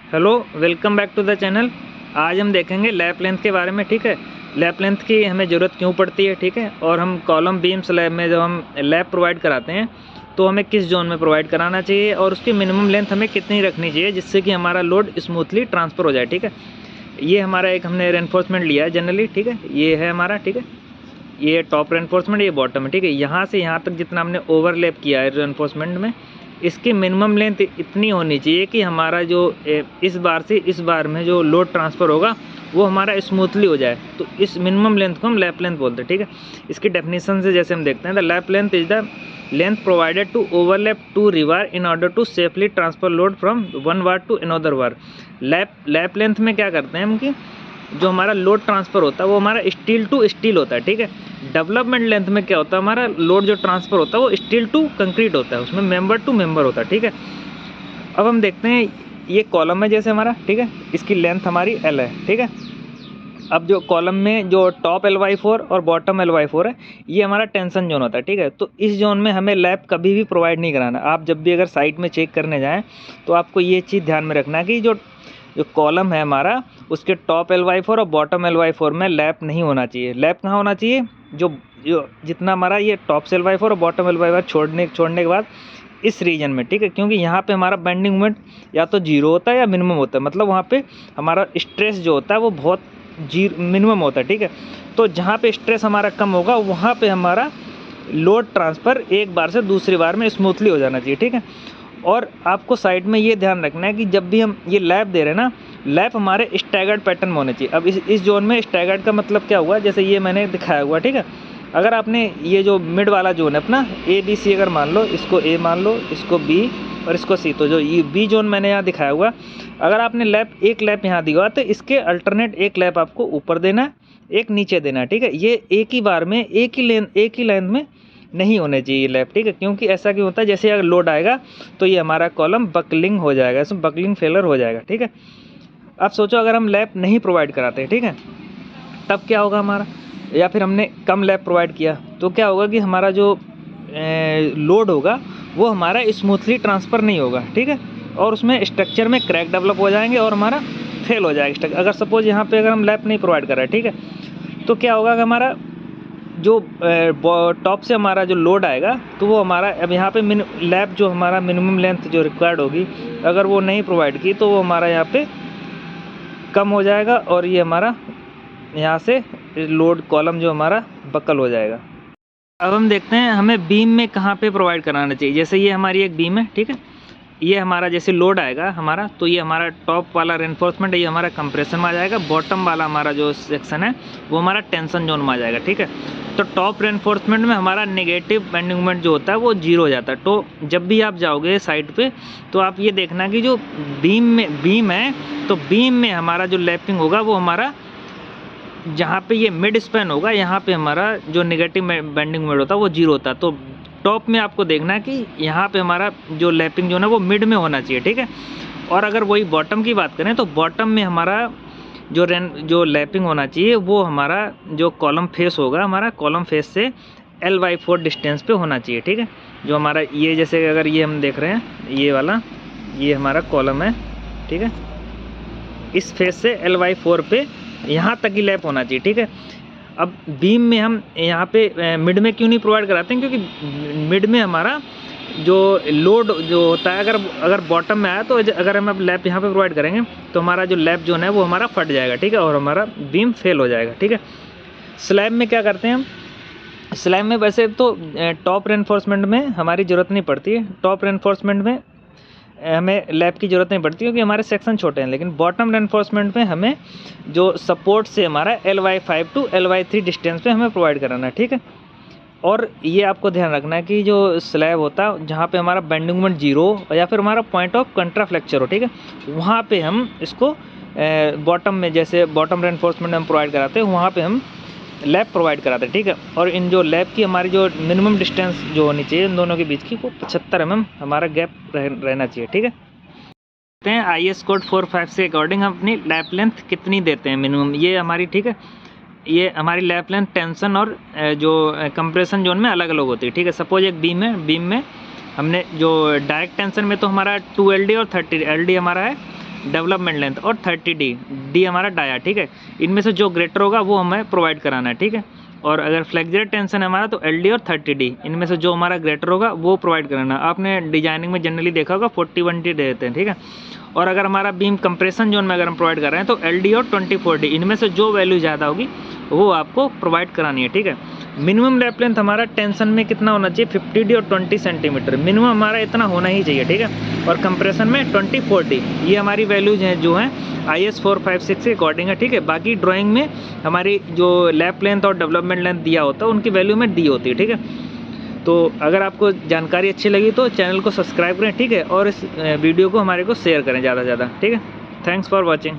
Hello, welcome back to the channel. आज हम देखेंगे लैप लेंथ के बारे में। ठीक है, लैप लेंथ की हमें ज़रूरत क्यों पड़ती है। ठीक है, और हम कॉलम बीम स्लैब में जब हम लैप प्रोवाइड कराते हैं तो हमें किस जोन में प्रोवाइड कराना चाहिए और उसकी मिनिमम लेंथ हमें कितनी रखनी चाहिए जिससे कि हमारा लोड स्मूथली ट्रांसफ़र हो जाए। ठीक है, ये हमारा एक हमने रेनफोर्समेंट लिया है जनरली। ठीक है, ये है हमारा। ठीक है, ये टॉप रेनफोर्समेंट, ये बॉटम है। ठीक है, यहाँ से यहाँ तक जितना हमने ओवरलैप किया है रेनफोर्समेंट में, इसकी मिनिमम लेंथ इतनी होनी चाहिए कि हमारा जो इस बार से इस बार में जो लोड ट्रांसफ़र होगा वो हमारा स्मूथली हो जाए। तो इस मिनिमम लेंथ को हम लैप लेंथ बोलते हैं। ठीक है, इसकी डेफिनेशन से जैसे हम देखते हैं, the lap length is the length provided to overlap two रिवार in order to safely transfer load from one bar to another bar. Lap length में क्या करते हैं हम कि जो हमारा लोड ट्रांसफ़र होता है वो हमारा स्टील टू स्टील होता है। ठीक है, डेवलपमेंट लेंथ में क्या होता है, हमारा लोड जो ट्रांसफ़र होता है वो स्टील टू कंक्रीट होता है, उसमें मेंबर टू मेंबर होता है। ठीक है, अब हम देखते हैं ये कॉलम है जैसे हमारा। ठीक है, इसकी लेंथ हमारी L है। ठीक है, अब जो कॉलम में जो टॉप Ly4 और बॉटम Ly4 है, ये हमारा टेंशन जोन होता है। ठीक है, तो इस जोन में हमें लैप कभी भी प्रोवाइड नहीं कराना। आप जब भी अगर साइट में चेक करने जाएँ तो आपको ये चीज़ ध्यान में रखना है कि जो कॉलम है हमारा, उसके टॉप Ly4 और बॉटम Ly4 में लैप नहीं होना चाहिए। लैप कहाँ होना चाहिए, जो जितना हमारा ये टॉप से Ly4 और बॉटम Ly4 छोड़ने के बाद इस रीजन में। ठीक है, क्योंकि यहाँ पे हमारा बेंडिंग मोमेंट या तो जीरो होता है या मिनिमम होता है, मतलब वहाँ पे हमारा स्ट्रेस जो होता है वो बहुत मिनिमम होता है। ठीक है, तो जहाँ पे स्ट्रेस हमारा कम होगा वहाँ पे हमारा लोड ट्रांसफ़र एक बार से दूसरी बार में स्मूथली हो जाना चाहिए। ठीक है, और आपको साइड में ये ध्यान रखना है कि जब भी हम ये लैप दे रहे हैं ना, लैप हमारे स्टैगर्ड पैटर्न में होने चाहिए। अब इस जोन में स्टैगर्ड का मतलब क्या हुआ, जैसे ये मैंने दिखाया हुआ। ठीक है, अगर आपने ये जो मिड वाला जोन है अपना ABC, अगर मान लो इसको A मान लो, इसको B और इसको C, तो जो ये B जोन मैंने यहाँ दिखाया हुआ, अगर आपने एक लैप यहाँ दिया हुआ तो इसके अल्टरनेट एक लैप आपको ऊपर देना है, एक नीचे देना है। ठीक है, ये एक ही बार में एक ही लेंथ में नहीं होने चाहिए लैप। ठीक है, क्योंकि ऐसा क्यों होता है, जैसे अगर लोड आएगा तो ये हमारा कॉलम बकलिंग हो जाएगा, इसमें बकलिंग फेलर हो जाएगा। ठीक है, अब सोचो अगर हम लैप नहीं प्रोवाइड कराते हैं, ठीक है, तब क्या होगा हमारा, या फिर हमने कम लैप प्रोवाइड किया तो क्या होगा कि हमारा जो लोड होगा वो हमारा स्मूथली ट्रांसफ़र नहीं होगा। ठीक है, और उसमें स्ट्रक्चर में क्रैक डेवलप हो जाएंगे और हमारा फेल हो जाएगा स्ट्रक्चर। अगर सपोज यहाँ पे अगर हम लैप नहीं प्रोवाइड कर रहे हैं, ठीक है, तो क्या होगा कि हमारा जो टॉप से हमारा जो लोड आएगा तो वो हमारा अब यहाँ पे लैप जो हमारा मिनिमम लेंथ जो रिक्वायर्ड होगी, अगर वो नहीं प्रोवाइड की तो वो हमारा यहाँ पे कम हो जाएगा और ये हमारा यहाँ से लोड कॉलम जो हमारा बकल हो जाएगा। अब हम देखते हैं हमें बीम में कहाँ पे प्रोवाइड कराना चाहिए। जैसे ये हमारी एक बीम है। ठीक है, ये हमारा जैसे लोड आएगा हमारा, तो ये हमारा टॉप वाला रेनफोर्समेंट है, ये हमारा कंप्रेशन में आ जाएगा। बॉटम वाला हमारा जो सेक्शन है वो हमारा टेंशन जोन में आ जाएगा। ठीक है, तो टॉप रेनफोर्समेंट में हमारा नेगेटिव बेंडिंग मोमेंट जो होता है वो जीरो हो जाता है। तो जब भी आप जाओगे साइड पे तो आप ये देखना कि जो बीम है, तो बीम में हमारा जो लैपिंग होगा वो हमारा जहाँ पे ये मिड स्पैन होगा, यहाँ पे हमारा जो नेगेटिव बेंडिंग मोमेंट होता है वो जीरो होता है। तो टॉप में आपको देखना है कि यहाँ पे हमारा जो लैपिंग जो है वो मिड में होना चाहिए। ठीक है, और अगर वही बॉटम की बात करें तो बॉटम में हमारा जो लैपिंग होना चाहिए वो हमारा जो कॉलम फेस होगा, हमारा कॉलम फेस से Ly4 डिस्टेंस पे होना चाहिए। ठीक है, जो हमारा ये जैसे अगर ये हम देख रहे हैं ये वाला, ये हमारा कॉलम है। ठीक है, इस फेस से Ly4 पे यहाँ तक ही लैप होना चाहिए। ठीक है, अब बीम में हम यहाँ पे मिड में क्यों नहीं प्रोवाइड कराते हैं, क्योंकि मिड में हमारा जो लोड जो होता है, अगर बॉटम में आया तो अगर हम अब लैप यहाँ पे प्रोवाइड करेंगे तो हमारा जो लैप जोन है वो हमारा फट जाएगा। ठीक है, और हमारा बीम फेल हो जाएगा। ठीक है, स्लैब में क्या करते हैं हम, स्लैब में वैसे तो टॉप रेनफोर्समेंट में हमारी ज़रूरत नहीं पड़ती है। टॉप रेनफोर्समेंट में हमें लैप की ज़रूरत नहीं पड़ती क्योंकि हमारे सेक्शन छोटे हैं, लेकिन बॉटम रेनफोर्समेंट में हमें जो सपोर्ट से हमारा Ly5 टू Ly3 डिस्टेंस पे हमें प्रोवाइड कराना है। ठीक है, और ये आपको ध्यान रखना है कि जो स्लैब होता है जहाँ पे हमारा बेंडिंग मोमेंट जीरो या फिर हमारा पॉइंट ऑफ कंट्राफ्लेक्चर हो, ठीक है, वहाँ पे हम इसको बॉटम में जैसे बॉटम रेनफोर्समेंट हम प्रोवाइड कराते हैं वहाँ पे हम लैप प्रोवाइड कराते हैं। ठीक है, और इन जो लैप की हमारी जो मिनिमम डिस्टेंस जो होनी चाहिए इन दोनों के बीच की वो 75 mm हमारा गैप रहना चाहिए। ठीक है, देखते हैं IS कोड 45 के अकॉर्डिंग हम अपनी लैप लेंथ कितनी देते हैं मिनिमम, ये हमारी। ठीक है, ये हमारी लैप लेंथ टेंशन और जो कंप्रेशन जोन में अलग अलग होती है। ठीक है, सपोज एक बीम है, बीम में हमने जो डायरेक्ट टेंशन में तो हमारा 2 LD और 30 LD हमारा है, डेवलपमेंट लेंथ और 30D, डी हमारा डाया, ठीक है। इनमें से जो ग्रेटर होगा वो हमें प्रोवाइड कराना है, ठीक है। और अगर फ्लेक्सुरल टेंशन है हमारा तो LD और 30D, इनमें से जो हमारा ग्रेटर होगा वो प्रोवाइड कराना। आपने डिजाइनिंग में जनरली देखा होगा 40-1T देते हैं, ठीक है। और अगर हमारा बीम कंप्रेशन जोन में अगर हम प्रोवाइड कर रहे हैं तो LD और 24D, इनमें से जो वैल्यू ज़्यादा होगी वो आपको प्रोवाइड करानी है, ठीक है। मिनिमम लैप लेंथ हमारा टेंशन में कितना होना चाहिए, 50D और 20 सेंटीमीटर, मिनिमम हमारा इतना होना ही चाहिए, ठीक है। और कंप्रेशन में 24D, ये हमारी वैल्यूज हैं जो हैं IS 456 के अकॉर्डिंग है, ठीक है। बाकी ड्राइंग में हमारी जो लैप लेंथ और डेवलपमेंट लेंथ दिया होता है उनकी वैल्यू में दी होती है, ठीक है। तो अगर आपको जानकारी अच्छी लगी तो चैनल को सब्सक्राइब करें, ठीक है। और इस वीडियो को हमारे को शेयर करें ज़्यादा से ज़्यादा, ठीक है। Thanks for watching.